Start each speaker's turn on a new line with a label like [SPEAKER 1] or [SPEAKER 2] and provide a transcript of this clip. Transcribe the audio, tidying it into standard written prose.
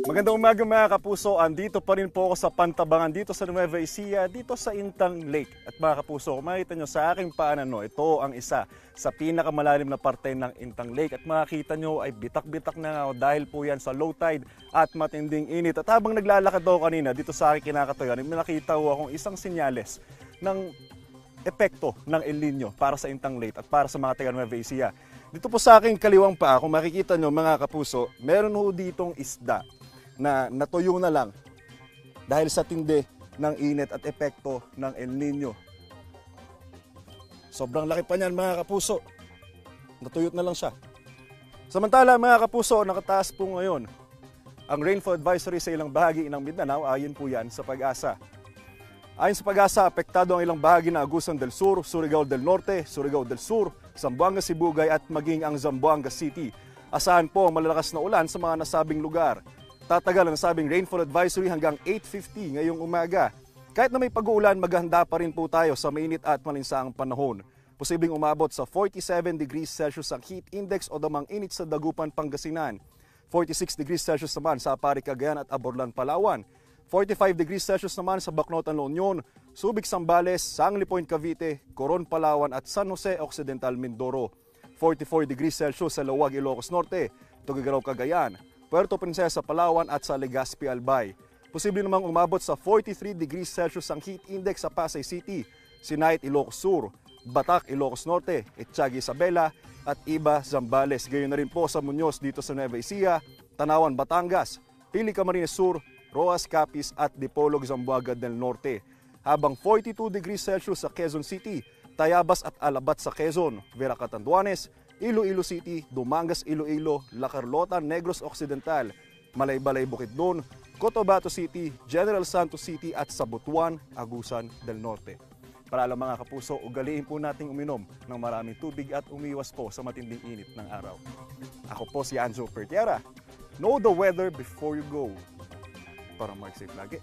[SPEAKER 1] Magandang umaga mga kapuso, andito pa rin po ako sa Pantabangan dito sa Nueva Ecija, dito sa Intang Lake. At mga kapuso, kung makikita nyo sa aking paanan, ito ang isa sa pinakamalalim na parte ng Intang Lake. At makikita nyo ay bitak-bitak na nga dahil po yan sa low tide at matinding init. At habang naglalakad ako kanina dito sa aking kinakatayan, may nakita ko akong isang senyales ng epekto ng El Nino para sa Intang Lake at para sa mga taga Nueva Ecija. Dito po sa aking kaliwang paa, kung makikita nyo mga kapuso, meron ho ditong isda na natuyo na lang dahil sa tindi ng init at epekto ng El Nino. Sobrang laki pa niyan mga kapuso. Natuyot na lang siya. Samantala mga kapuso, nakataas po ngayon ang rainfall advisory sa ilang bahagi ng Mindanao. Ayon po yan sa Pag-asa. Ayon sa Pag-asa, apektado ang ilang bahagi ng Agusan del Sur, Surigao del Norte, Surigao del Sur, Zamboanga Sibugay at maging ang Zamboanga City. Asahan po ang malalakas na ulan sa mga nasabing lugar. Tatagal ang nasabing rainfall advisory hanggang 8:50 ngayong umaga. Kahit na may pag-uulan, maghahanda pa rin po tayo sa mainit at malinsaang panahon. Posibleng umabot sa 47 degrees Celsius ang heat index o damang init sa Dagupan, Pangasinan. 46 degrees Celsius naman sa Aparri, Cagayan at Aborlan, Palawan. 45 degrees Celsius naman sa Bacnotan, La Union, Subic, Zambales, Sangli Point, Cavite, Coron, Palawan at San Jose Occidental, Mindoro. 44 degrees Celsius sa Laoag, Ilocos Norte, Tuguegarao, Cagayan, Puerto Princesa, Palawan at sa Legazpi, Albay. Posible namang umabot sa 43 degrees Celsius ang heat index sa Pasay City, Sinait, Ilocos Sur, Batac, Ilocos Norte, Etiagi, Isabela at Iba, Zambales. Gayon na rin po sa Muñoz dito sa Nueva Ecija, Tanawan, Batangas, Pili, Camarines Sur, Roas, Capiz at Dipolog, Zamboanga del Norte. Habang 42 degrees Celsius sa Quezon City, Tayabas at Alabat sa Quezon, Vera, Catanduanes, Iloilo City, Dumangas, Iloilo, La Carlota, Negros Occidental, Malaybalay, Bukidnon, Cotabato City, General Santos City at sa Butuan, Agusan del Norte. Para lang mga kapuso, ugaliin po nating uminom ng maraming tubig at umiwas po sa matinding init ng araw. Ako po si Anjo Pertiera. Know the weather before you go. Para mag-safe lagi.